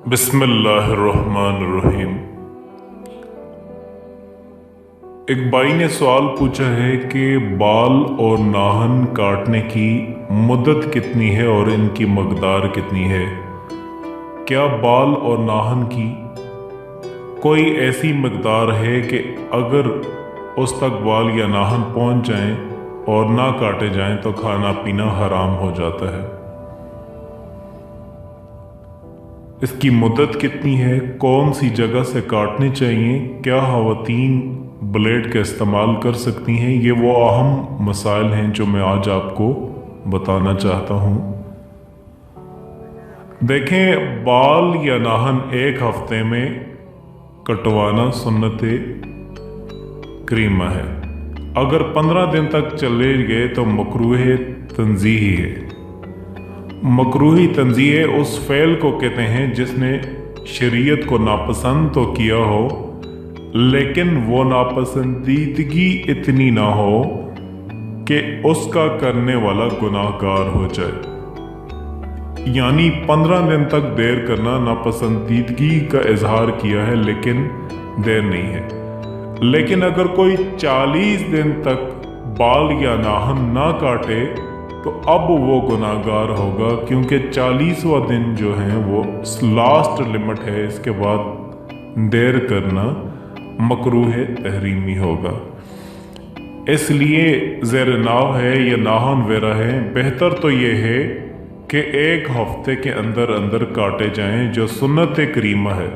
बिस्मिल्लाहिर्रहमानिर्रहीम। एक भाई ने सवाल पूछा है कि बाल और नाहन काटने की मुद्दत कितनी है और इनकी मकदार कितनी है। क्या बाल और नाहन की कोई ऐसी मकदार है कि अगर उस तक बाल या नाहन पहुंच जाएं और ना काटे जाएं तो खाना पीना हराम हो जाता है। इसकी मुद्दत कितनी है, कौन सी जगह से काटनी चाहिए, क्या ख़वातीन ब्लेड का इस्तेमाल कर सकती हैं, ये वो अहम मसाइल हैं जो मैं आज आपको बताना चाहता हूँ। देखें, बाल या नाहन एक हफ्ते में कटवाना सुन्नत करीमा है। अगर 15 दिन तक चले गए तो मकरूह तंज़ीही है। मकरूही तंज़ीह उस फ़ेल को कहते हैं जिसने शरीयत को नापसंद तो किया हो लेकिन वो नापसंदीदगी इतनी ना हो कि उसका करने वाला गुनाहगार हो जाए। यानी 15 दिन तक देर करना नापसंदीदगी का इजहार किया है लेकिन देर नहीं है। लेकिन अगर कोई 40 दिन तक बाल या नाहन ना काटे तो अब वो गुनाहगार होगा, क्योंकि 40वां दिन जो है वो लास्ट लिमिट है। इसके बाद देर करना मकरूह तहरीमी होगा। इसलिए ज़ेर नाव है या नाहन वेरा है, बेहतर तो ये है कि एक हफ्ते के अंदर अंदर काटे जाएं जो सुन्नत करीमा है।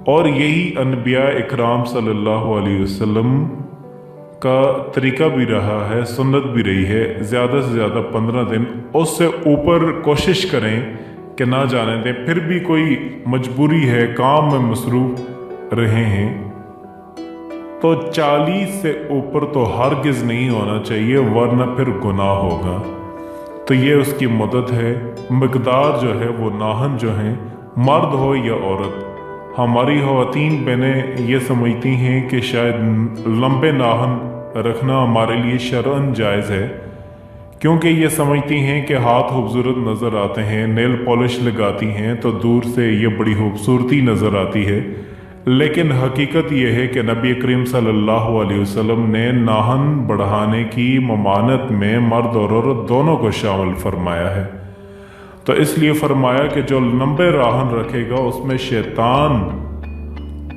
और यही अनबिया इकराम सल्लल्लाहु अलैहि वसल्लम का तरीका भी रहा है, सुन्नत भी रही है। ज़्यादा से ज़्यादा 15 दिन, उससे ऊपर कोशिश करें कि ना जाने दें। फिर भी कोई मजबूरी है, काम में मसरूफ रहे हैं तो 40 से ऊपर तो हरगिज़ नहीं होना चाहिए, वरना फिर गुनाह होगा। तो ये उसकी मदद है। मकदार जो है वो नाहन जो है, मर्द हो या औरत, हमारी ख़वातीन बहनें ये समझती हैं कि शायद लंबे नाहन रखना हमारे लिए शरअन जायज़ है, क्योंकि ये समझती हैं कि हाथ खूबसूरत नज़र आते हैं, नेल पॉलिश लगाती हैं तो दूर से ये बड़ी खूबसूरती नज़र आती है। लेकिन हकीकत ये है कि नबी करीम सल्लल्लाहु अलैहि वसल्लम ने नाहन बढ़ाने की ममानत में मर्द और औरत दोनों को शामिल फरमाया है। तो इसलिए फरमाया कि जो लंबे राहन रखेगा उसमें शैतान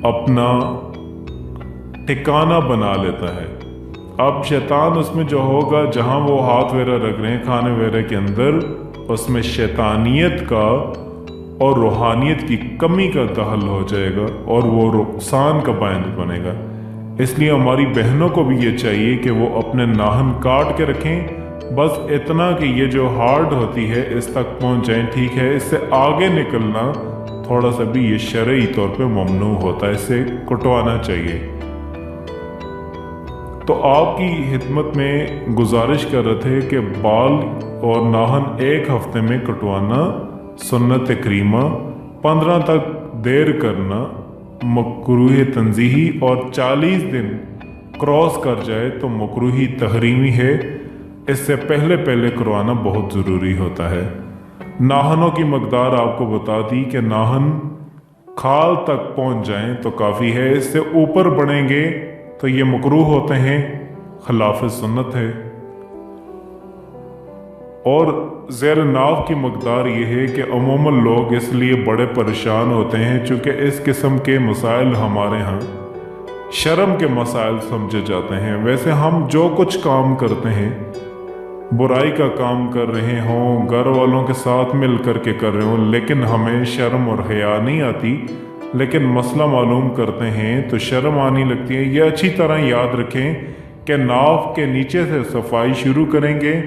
अपना ठिकाना बना लेता है। अब शैतान उसमें जो होगा, जहां वो हाथ वेरा रख रहे हैं खाने वेरे के अंदर, उसमें शैतानियत का और रूहानियत की कमी का दखल हो जाएगा और वो नुकसान का बायस बनेगा। इसलिए हमारी बहनों को भी ये चाहिए कि वो अपने नाहन काट के रखें, बस इतना कि ये जो हार्ड होती है इस तक पहुंच जाएं, ठीक है। इससे आगे निकलना थोड़ा सा भी ये शरई तौर पे ममनू होता है, इससे कटवाना चाहिए। तो आपकी खिदमत में गुजारिश कर रहे थे कि बाल और नाहन एक हफ्ते में कटवाना सुन्नत करीमा, 15 तक देर करना मकरूह तंज़ीही और 40 दिन क्रॉस कर जाए तो मकरूही तहरीमी है। इससे पहले पहले करवाना बहुत ज़रूरी होता है। नाहनों की मकदार आपको बता दी कि नाहन खाल तक पहुंच जाएं तो काफ़ी है। इससे ऊपर बढ़ेंगे तो ये मकरूह होते हैं, खिलाफ सुन्नत है। और ज़ेर नाव की मकदार ये है कि अमूमन लोग इसलिए बड़े परेशान होते हैं चूँकि इस किस्म के मसाइल हमारे यहाँ शर्म के मसाइल समझे जाते हैं। वैसे हम जो कुछ काम करते हैं, बुराई का काम कर रहे हों, घर वालों के साथ मिल कर के कर रहे हों, लेकिन हमें शर्म और हया नहीं आती, लेकिन मसला मालूम करते हैं तो शर्म आने लगती है। ये अच्छी तरह याद रखें कि नाव के नीचे से सफाई शुरू करेंगे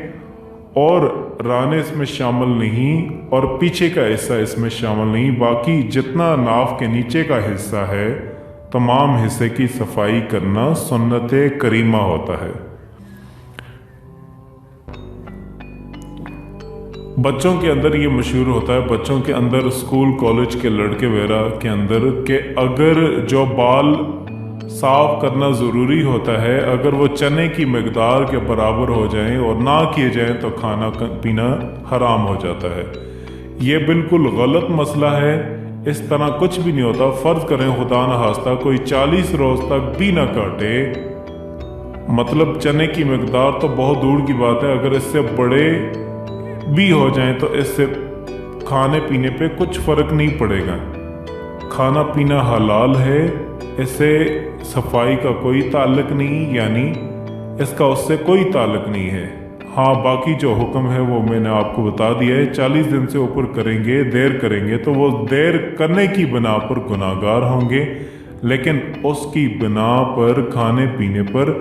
और राने इसमें शामिल नहीं और पीछे का हिस्सा इसमें शामिल नहीं। बाकी जितना नाव के नीचे का हिस्सा है, तमाम हिस्से की सफाई करना सुन्नत करीमा होता है। बच्चों के अंदर ये मशहूर होता है, बच्चों के अंदर, स्कूल कॉलेज के लड़के वगैरह के अंदर, कि अगर जो बाल साफ करना ज़रूरी होता है, अगर वो चने की मकदार के बराबर हो जाएं और ना किए जाएं तो खाना पीना हराम हो जाता है। ये बिल्कुल गलत मसला है। इस तरह कुछ भी नहीं होता। फर्ज करें खुदा न खास्ता कोई 40 रोज तक भी ना काटे, मतलब चने की मकदार तो बहुत दूर की बात है, अगर इससे बड़े भी हो जाएं तो इससे खाने पीने पे कुछ फर्क नहीं पड़ेगा। खाना पीना हलाल है, इससे सफाई का कोई ताल्लुक नहीं, यानी इसका उससे कोई ताल्लुक नहीं है। हाँ, बाकी जो हुक्म है वो मैंने आपको बता दिया है। 40 दिन से ऊपर करेंगे, देर करेंगे तो वो देर करने की बिना पर गुनाहगार होंगे, लेकिन उसकी बिना पर खाने पीने पर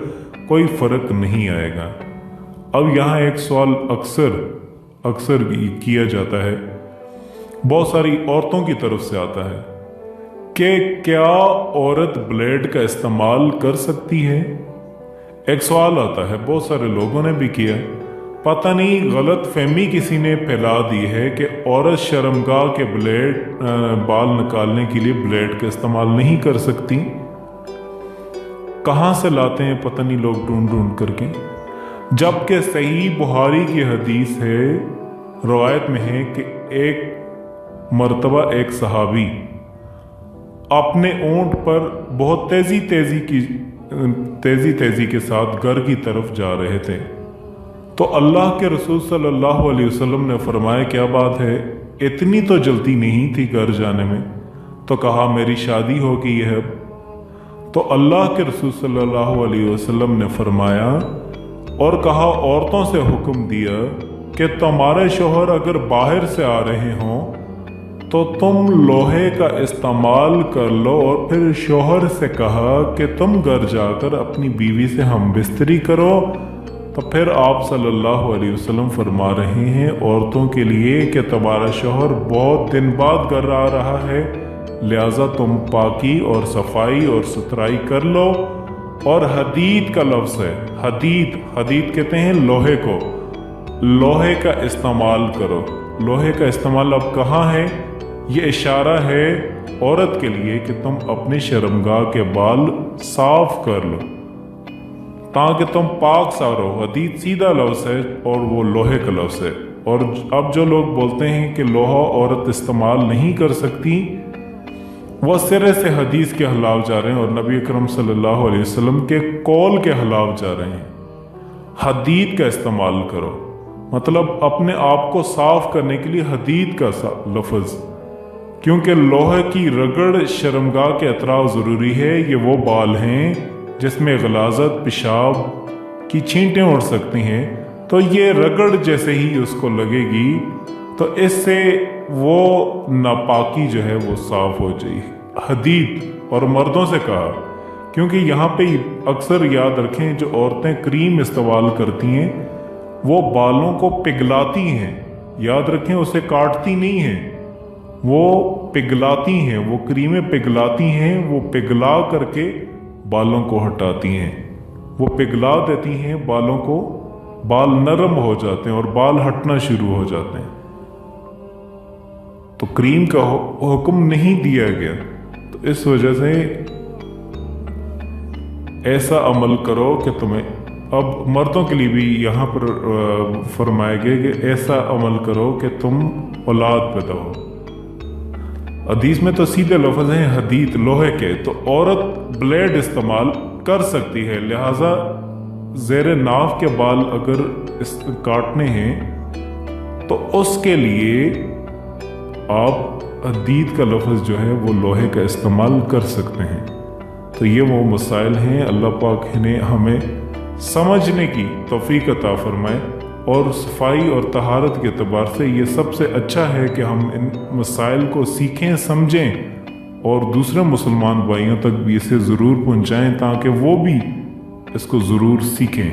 कोई फर्क नहीं आएगा। अब यहाँ एक सवाल अक्सर किया जाता है, बहुत सारी औरतों की तरफ से आता है कि क्या औरत ब्लेड का इस्तेमाल कर सकती है। एक सवाल आता है, बहुत सारे लोगों ने भी किया। पता नहीं गलत फहमी किसी ने फैला दी है कि औरत शर्मगाह के बाल निकालने के लिए ब्लेड का इस्तेमाल नहीं कर सकती। कहाँ से लाते हैं पता नहीं लोग ढूंढ करके, जबकि सही बुखारी की हदीस है, रवायत में है कि एक मर्तबा एक सहाबी अपने ऊंट पर बहुत तेजी के साथ घर की तरफ जा रहे थे, तो अल्लाह के रसूल सल्लल्लाहु अलैहि वसल्लम ने फरमाया, क्या बात है, इतनी तो जल्दी नहीं थी घर जाने में। तो कहा, मेरी शादी हो गई है। तो अल्लाह के रसूल सल्लल्लाहु अलैहि वसल्लम ने फरमाया और कहा, औरतों से हुक्म दिया कि तुम्हारे शौहर अगर बाहर से आ रहे हों तो तुम लोहे का इस्तेमाल कर लो, और फिर शौहर से कहा कि तुम घर जाकर अपनी बीवी से हम बिस्तरी करो। तो फिर आप सल्लल्लाहु अलैहि वसल्लम फरमा रहे हैं औरतों के लिए कि तुम्हारा शौहर बहुत दिन बाद घर आ रहा है, लिहाजा तुम पाकी और सफाई और सुथराई कर लो। और हदीद का लफ्ज़ है, हदीद कहते हैं लोहे को, लोहे का इस्तेमाल करो। लोहे का इस्तेमाल अब कहाँ है, ये इशारा है औरत के लिए कि तुम अपने शर्मगाह के बाल साफ कर लो ताकि तुम पाक सा रहो। हदीद सीधा लफ्ज़ है और वो लोहे का लफ्ज़ है। और अब जो लोग बोलते हैं कि लोहा औरत इस्तेमाल नहीं कर सकती, वो सिरे से हदीस के खिलाफ जा रहे हैं और नबी अकरम सल्लल्लाहु अलैहि वसल्लम के कौल के खिलाफ जा रहे हैं। हदीद का इस्तेमाल करो, मतलब अपने आप को साफ करने के लिए हदीद का लफ्ज़, क्योंकि लोहे की रगड़ शर्मगाह के अतराफ ज़रूरी है। ये वो बाल हैं जिसमें गलाजत, पेशाब की छींटें उड़ सकती हैं, तो ये रगड़ जैसे ही उसको लगेगी तो इससे वो नापाकी जो है वो साफ हो जाएगी। हदीद और मर्दों से कहा, क्योंकि यहाँ पे अक्सर याद रखें जो औरतें क्रीम इस्तेमाल करती हैं वो बालों को पिघलाती हैं, याद रखें उसे काटती नहीं हैं, वो पिघलाती हैं, वो क्रीमें पिघलाती हैं, वो पिघला करके बालों को हटाती हैं, वो पिघला देती हैं बालों को, बाल नरम हो जाते हैं और बाल हटना शुरू हो जाते हैं। तो क्रीम का हुक्म नहीं दिया गया, तो इस वजह से ऐसा अमल करो कि तुम्हें, अब मर्दों के लिए भी यहाँ पर फरमाया गया कि ऐसा अमल करो कि तुम औलाद पैदा हो। हदीस में तो सीधे लफ्ज़ हैं हदीद, लोहे के, तो औरत ब्लेड इस्तेमाल कर सकती है, लिहाजा ज़ेरे नाफ के बाल अगर काटने हैं तो उसके लिए आप हदीद का लफ्ज़ जो है वो लोहे का इस्तेमाल कर सकते हैं। तो ये वो मसाइल हैं, अल्लाह पाक ने हमें समझने की तौफीक अता फरमाए, और सफाई और तहारत के एतबार से ये सबसे अच्छा है कि हम इन मसाइल को सीखें, समझें और दूसरे मुसलमान भाइयों तक भी इसे ज़रूर पहुँचाएँ ताकि वो भी इसको ज़रूर सीखें।